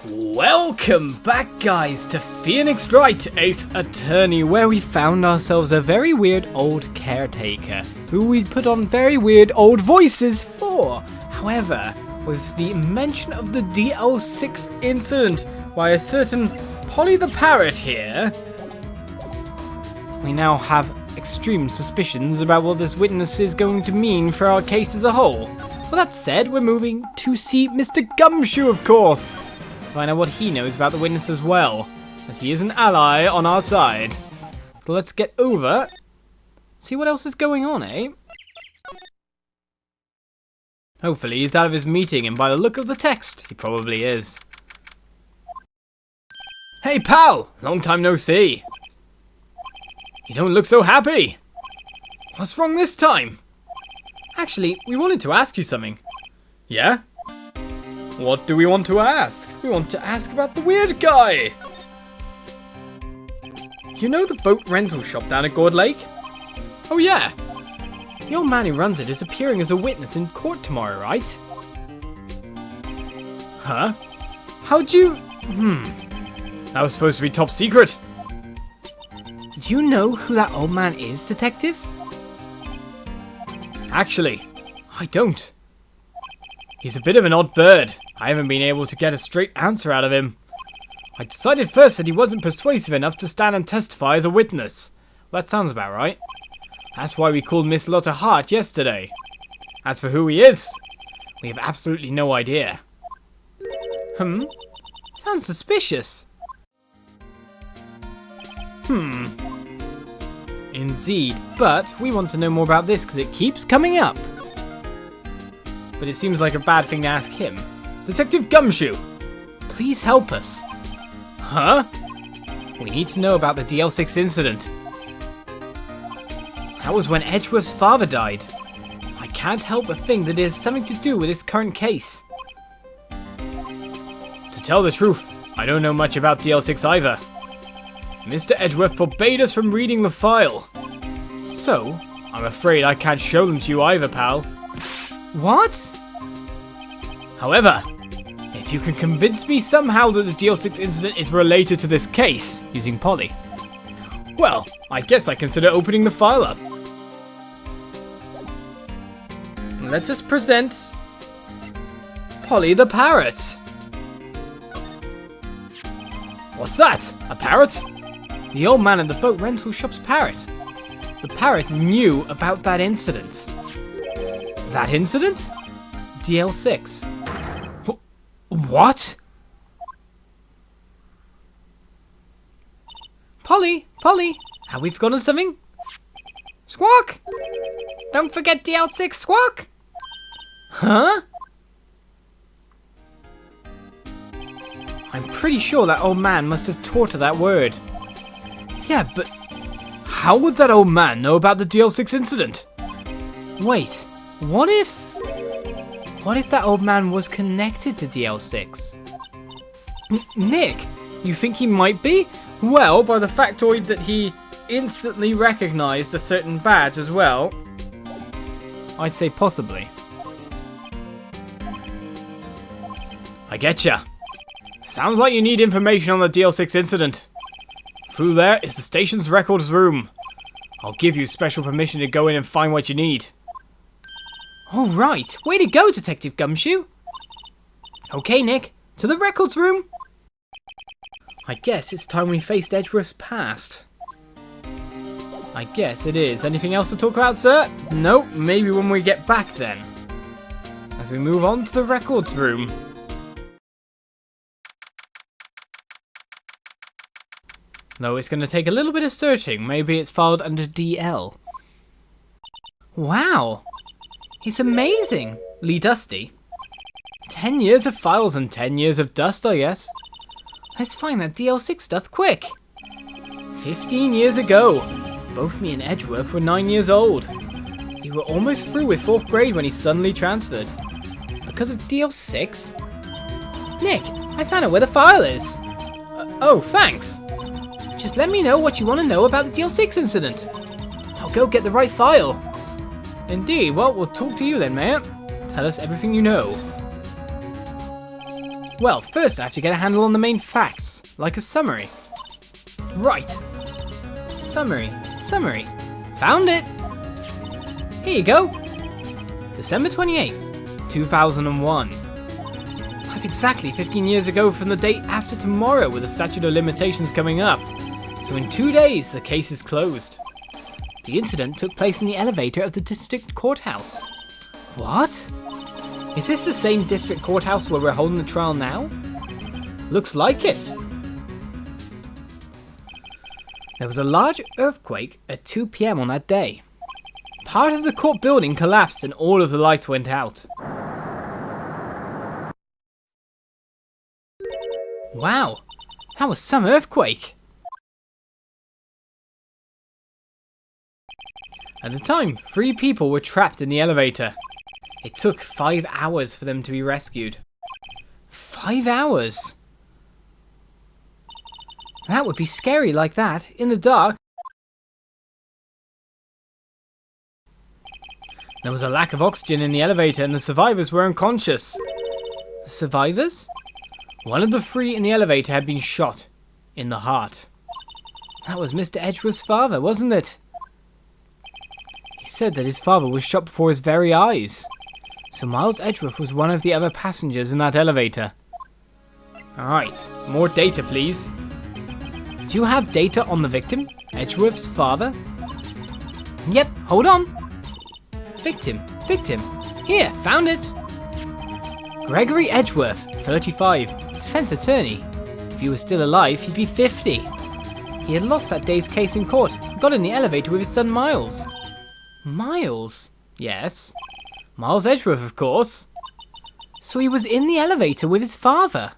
Welcome back, guys, to Phoenix Wright, Ace Attorney, where we found ourselves a very weird old caretaker, who we put on very weird old voices for. However, with the mention of the DL-6 incident by a certain Polly the Parrot here, we now have extreme suspicions about what this witness is going to mean for our case as a whole. Well, that said, we're moving to see Mr. Gumshoe, of course. Find out what he knows about the witness as well, as he is an ally on our side. So let's get over, see what else is going on, eh? Hopefully he's out of his meeting, and by the look of the text, he probably is. Hey pal, long time no see. You don't look so happy. What's wrong this time? Actually, we wanted to ask you something. Yeah? What do we want to ask? We want to ask about the weird guy. You know the boat rental shop down at Gourd Lake? Oh yeah. The old man who runs it is appearing as a witness in court tomorrow, right? Huh? How'd you... That was supposed to be top secret. Do you know who that old man is, detective? Actually, I don't. He's a bit of an odd bird. I haven't been able to get a straight answer out of him. I decided first that he wasn't persuasive enough to stand and testify as a witness. Well, that sounds about right. That's why we called Miss Lotta Hart yesterday. As for who he is, we have absolutely no idea. Sounds suspicious. Indeed, but we want to know more about this because it keeps coming up. But it seems like a bad thing to ask him. Detective Gumshoe, please help us. Huh? We need to know about the DL-6 incident. That was when Edgeworth's father died. I can't help but think that it has something to do with this current case. To tell the truth, I don't know much about DL-6 either. Mr. Edgeworth forbade us from reading the file. So, I'm afraid I can't show them to you either, pal. What? However, if you can convince me somehow that the DL-6 incident is related to this case, using Polly, well, I guess I consider opening the file up. Let us present Polly the Parrot. What's that? A parrot? The old man at the boat rental shop's parrot. The parrot knew about that incident. That incident? DL-6. What? Polly, have we forgotten something? Squawk! Don't forget DL-6, Squawk! Huh? I'm pretty sure that old man must have taught her that word. Yeah, but how would that old man know about the DL-6 incident? Wait, what if that old man was connected to DL-6? Nick, you think he might be? Well, by the factoid that he instantly recognized a certain badge as well, I'd say possibly. I getcha. Sounds like you need information on the DL-6 incident. Through there is the station's records room. I'll give you special permission to go in and find what you need. All right, way to go, Detective Gumshoe. Okay, Nick, to the records room. I guess it's time we faced Edgeworth's past. I guess it is. Anything else to talk about, sir? Nope, maybe when we get back then. As we move on to the records room. Though it's going to take a little bit of searching. Maybe it's filed under DL. Wow! It's amazingly dusty. 10 years of files and 10 years of dust, I guess. Let's find that DL-6 stuff quick. 15 years ago. Both me and Edgeworth were 9 years old. We were almost through with 4th grade when he suddenly transferred. Because of DL-6? Nick, I found out where the file is. Oh, thanks. Just let me know what you want to know about the DL-6 incident. I'll go get the right file. Indeed, well, we'll talk to you then, mate. Tell us everything you know. Well, first I have to get a handle on the main facts, like a summary. Right. Summary. Found it! Here you go! December 28th, 2001. That's exactly 15 years ago from the date after tomorrow, with the statute of limitations coming up. So in 2 days, the case is closed. The incident took place in the elevator of the district courthouse. What? Is this the same district courthouse where we're holding the trial now? Looks like it. There was a large earthquake at 2 PM on that day. Part of the court building collapsed and all of the lights went out. Wow, that was some earthquake. At the time, 3 people were trapped in the elevator. It took 5 hours for them to be rescued. 5 hours? That would be scary like that, in the dark. There was a lack of oxygen in the elevator and the survivors were unconscious. The survivors? One of the 3 in the elevator had been shot in the heart. That was Mr. Edgeworth's father, wasn't it? He said that his father was shot before his very eyes. So Miles Edgeworth was one of the other passengers in that elevator. Alright, more data please. Do you have data on the victim, Edgeworth's father? Yep, hold on. Victim. Here, found it. Gregory Edgeworth, 35, defense attorney. If he was still alive, he'd be 50. He had lost that day's case in court and got in the elevator with his son Miles. Miles? Yes. Miles Edgeworth, of course. So he was in the elevator with his father.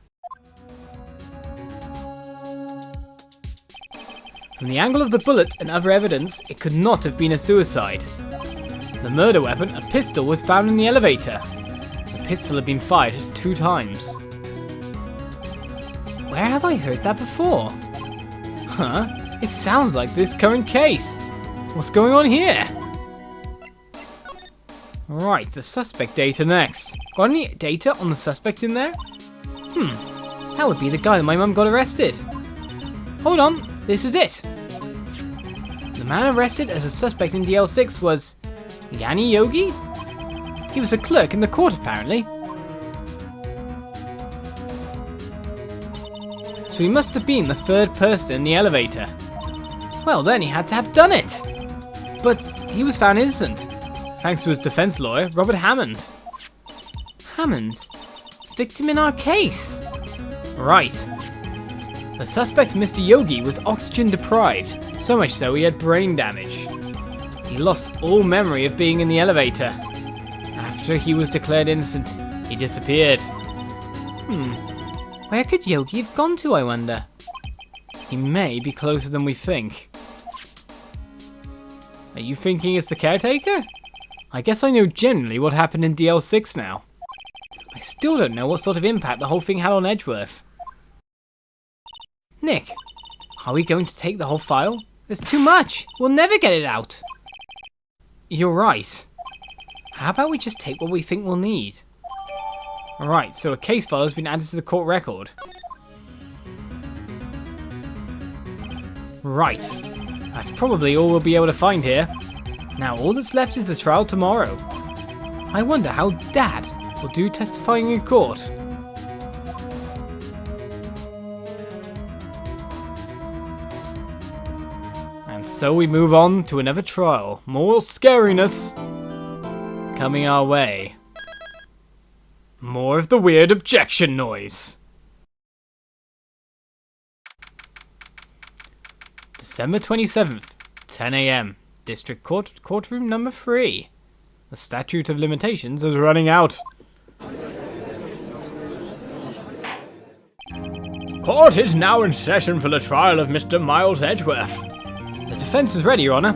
From the angle of the bullet and other evidence, it could not have been a suicide. The murder weapon, a pistol, was found in the elevator. The pistol had been fired 2 times. Where have I heard that before? Huh? It sounds like this current case. What's going on here? Right, the suspect data next. Got any data on the suspect in there? That would be the guy that my mum got arrested. Hold on, this is it. The man arrested as a suspect in DL-6 was Yanni Yogi? He was a clerk in the court apparently. So he must have been the 3rd person in the elevator. Well then he had to have done it. But he was found innocent, thanks to his defense lawyer, Robert Hammond. Hammond? Victim in our case? Right. The suspect, Mr. Yogi, was oxygen deprived, so much so he had brain damage. He lost all memory of being in the elevator. After he was declared innocent, he disappeared. Where could Yogi have gone to, I wonder? He may be closer than we think. Are you thinking it's the caretaker? I guess I know generally what happened in DL-6 now. I still don't know what sort of impact the whole thing had on Edgeworth. Nick, are we going to take the whole file? There's too much. We'll never get it out. You're right. How about we just take what we think we'll need? Alright, so a case file has been added to the court record. Right. That's probably all we'll be able to find here. Now all that's left is the trial tomorrow. I wonder how Dad will do testifying in court. And so we move on to another trial. More scariness coming our way. More of the weird objection noise. December 27th, 10 AM. District Court, courtroom number 3. The statute of limitations is running out. Court is now in session for the trial of Mr. Miles Edgeworth. The defense is ready, Your Honor.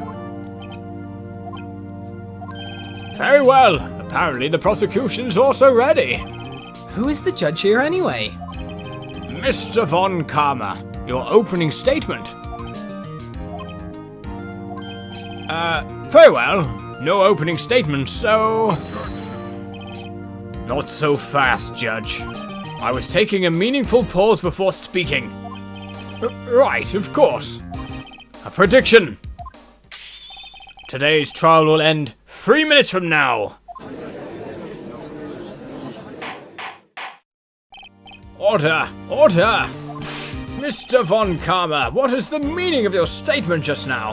Very well. Apparently the prosecution is also ready. Who is the judge here anyway? Mr. Von Karma, your opening statement. Very well. No opening statement, so... Not so fast, Judge. I was taking a meaningful pause before speaking. Right, of course. A prediction. Today's trial will end 3 minutes from now. Order! Order! Mr. Von Karma, what is the meaning of your statement just now?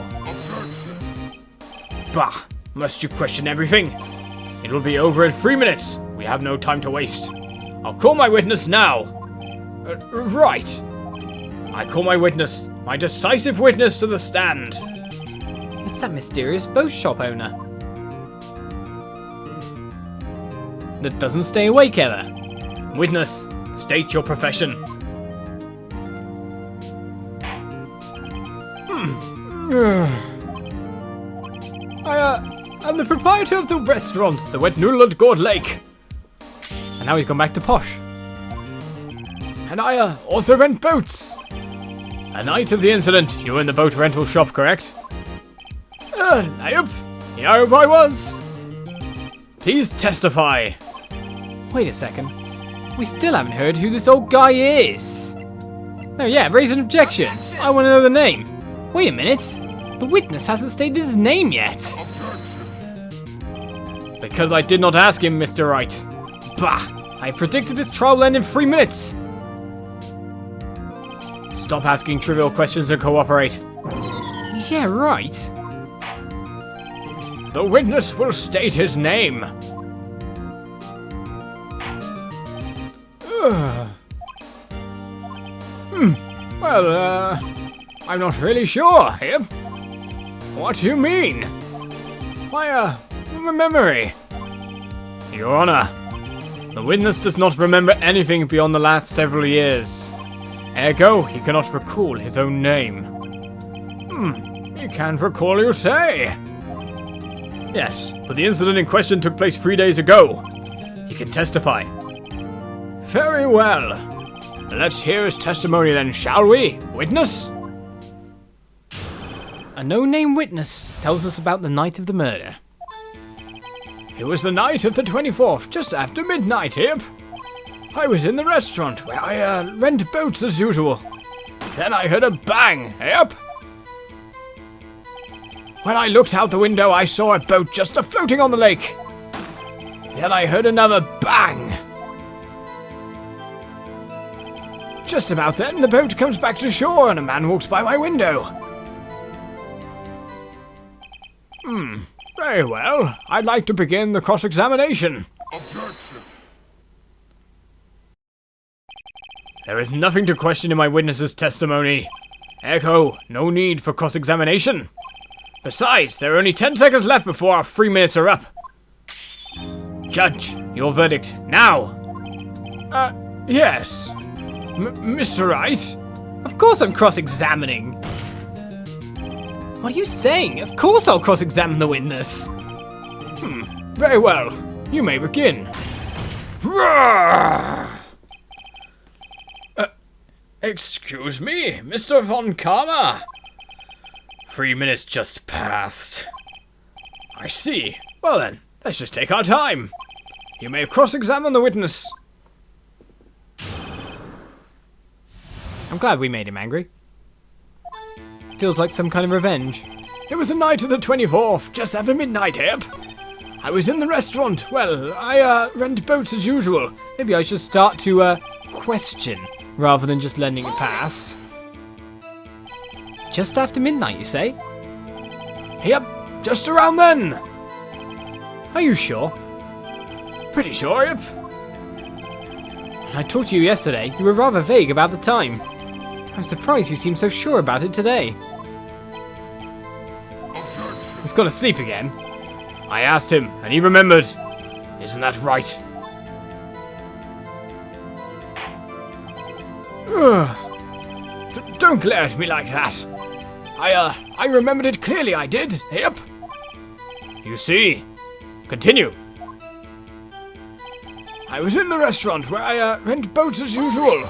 Bah! Must you question everything? It will be over in 3 minutes. We have no time to waste. I'll call my witness now. Right. I call my witness, my decisive witness, to the stand. It's that mysterious boat shop owner that doesn't stay awake ever. Witness, state your profession. I'm the proprietor of the restaurant, the Wet Noodle at Gourd Lake. And now he's gone back to posh. And I also rent boats. A night of the incident, you were in the boat rental shop, correct? Yep. Yep, I was. Please testify. Wait a second. We still haven't heard who this old guy is. No, yeah, raise an objection. I want to know the name. Wait a minute. The witness hasn't stated his name yet. Because I did not ask him, Mr. Wright. Bah! I predicted this trial will end in 3 minutes. Stop asking trivial questions and cooperate. Yeah, right. The witness will state his name. Well, I'm not really sure, Hip. What do you mean? My memory. Your Honor, the witness does not remember anything beyond the last several years. Ergo, he cannot recall his own name. He can't recall, you say? Yes, but the incident in question took place 3 days ago. He can testify. Very well. Let's hear his testimony then, shall we, witness? A no-name witness tells us about the night of the murder. It was the night of the 24th, just after midnight, Hip. I was in the restaurant where I rent boats as usual. Then I heard a bang, Hip. When I looked out the window, I saw a boat just floating on the lake. Then I heard another bang. Just about then, the boat comes back to shore and a man walks by my window. Very well. I'd like to begin the cross-examination. Objection. There is nothing to question in my witness's testimony. Echo, no need for cross-examination. Besides, there are only 10 seconds left before our 3 minutes are up. Judge, your verdict, now. Yes. Mr. Wright? Of course I'm cross-examining. What are you saying? Of course I'll cross-examine the witness. Very well. You may begin. Excuse me, Mr. Von Karma. 3 minutes just passed. I see. Well then, let's just take our time. You may cross-examine the witness. I'm glad we made him angry. Feels like some kind of revenge. It was the night of the 24th, just after midnight, Hip. I was in the restaurant. Well, I rent boats as usual. Maybe I should start to question rather than just letting it pass. Just after midnight, you say? Yep, just around then. Are you sure? Pretty sure, Yep. I talked to you yesterday. You were rather vague about the time. I'm surprised you seem so sure about it today. He's gone to sleep again. I asked him, and he remembered. Isn't that right? Don't glare at me like that. I remembered it clearly, I did. Yep. You see. Continue. I was in the restaurant where I rent boats as usual.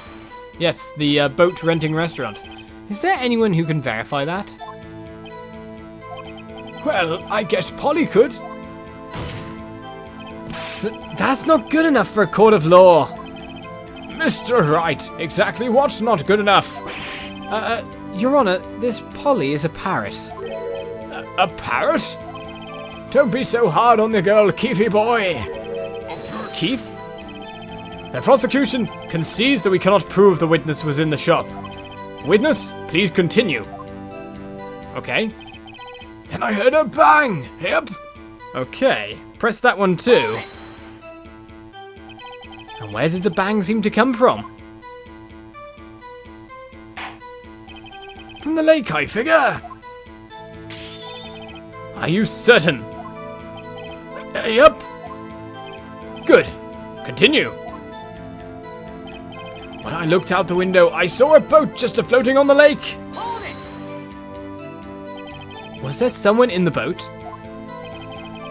Yes, the boat renting restaurant. Is there anyone who can verify that? Well, I guess Polly could. That's not good enough for a court of law. Mr. Wright, exactly what's not good enough? Your Honor, this Polly is a parrot. A parrot? Don't be so hard on the girl, Keefy boy. Keef? The prosecution concedes that we cannot prove the witness was in the shop. Witness, please continue. Okay. Then I heard a bang. Yep. Okay. Press that one too. And where did the bang seem to come from? From the lake, I figure. Are you certain? Yep. Good. Continue. When I looked out the window, I saw a boat just floating on the lake. Hold it. Was there someone in the boat?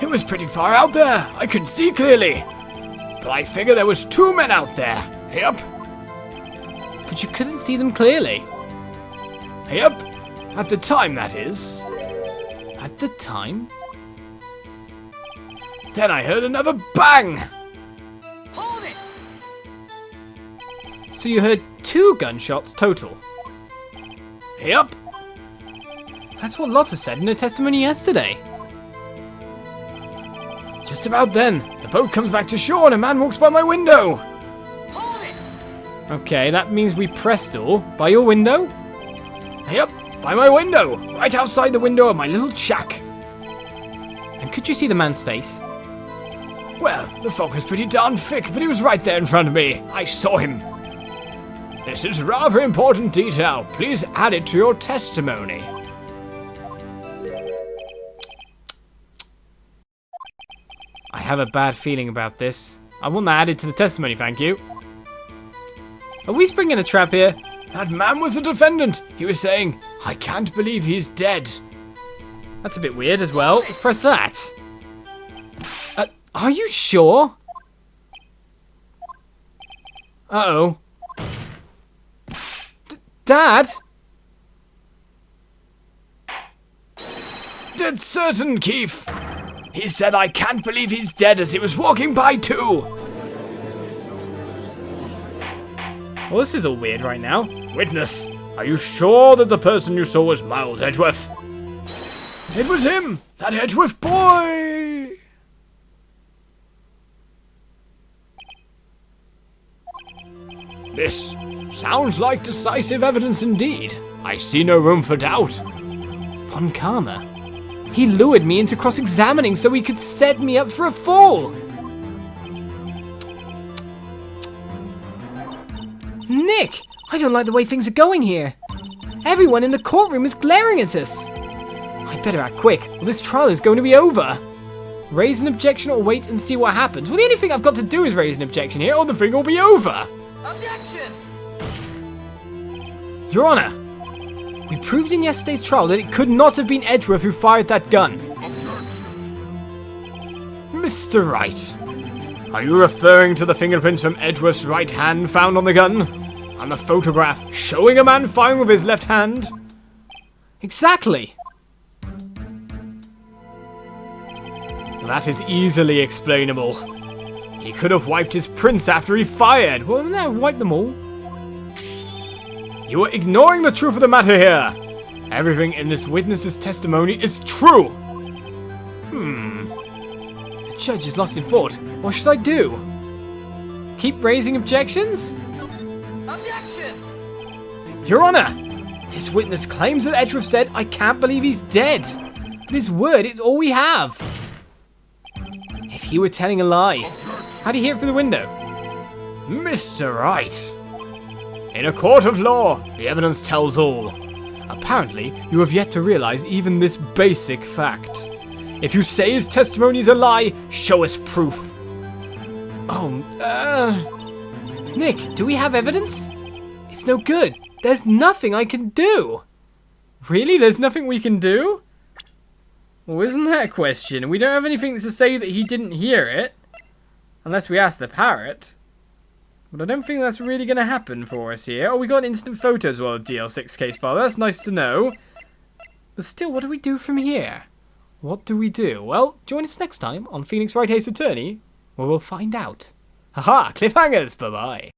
It was pretty far out there. I couldn't see clearly. But I figure there was 2 men out there. Yep. But you couldn't see them clearly. Yep. At the time, that is. At the time? Then I heard another bang. Hold it. So you heard 2 gunshots total? Yep. That's what Lotta said in her testimony yesterday. Just about then, the boat comes back to shore and a man walks by my window. Hold it. Okay, that means we pressed door. By your window? Yep, by my window. Right outside the window of my little shack. And could you see the man's face? Well, the fog was pretty darn thick, but he was right there in front of me. I saw him. This is rather important detail. Please add it to your testimony. I have a bad feeling about this. I want that added to the testimony, thank you. Are we springing a trap here? That man was a defendant. He was saying, I can't believe he's dead. That's a bit weird as well. Let's press that. Are you sure? Uh-oh. Dad? Dead certain, Keef. He said, I can't believe he's dead as he was walking by too. Well, this is all weird right now. Witness, are you sure that the person you saw was Miles Edgeworth? It was him, that Edgeworth boy. This sounds like decisive evidence indeed. I see no room for doubt. Von Karma. He lured me into cross-examining so he could set me up for a fall. Nick, I don't like the way things are going here. Everyone in the courtroom is glaring at us. I better act quick, or this trial is going to be over. Raise an objection or wait and see what happens. Well, the only thing I've got to do is raise an objection here, or the thing will be over. Objection! Your Honor, we proved in yesterday's trial that it could not have been Edgeworth who fired that gun. Mr. Wright, are you referring to the fingerprints from Edgeworth's right hand found on the gun? And the photograph showing a man firing with his left hand? Exactly. That is easily explainable. He could have wiped his prints after he fired. Well, no, wipe them all. You are ignoring the truth of the matter here. Everything in this witness's testimony is true. The judge is lost in thought. What should I do? Keep raising objections? Objection! Your Honor, this witness claims that Edgeworth said, I can't believe he's dead. But his word is all we have. If he were telling a lie, how'd he hear it through the window? Mr. Wright. In a court of law, the evidence tells all. Apparently, you have yet to realize even this basic fact. If you say his testimony is a lie, show us proof. Nick, do we have evidence? It's no good. There's nothing I can do. Really? There's nothing we can do? Well, isn't that a question? We don't have anything to say that he didn't hear it. Unless we ask the parrot. But I don't think that's really going to happen for us here. Oh, we got instant photos as well of DL-6 case file. That's nice to know. But still, what do we do from here? What do we do? Well, join us next time on Phoenix Wright Ace Attorney, where we'll find out. Haha, cliffhangers, bye-bye.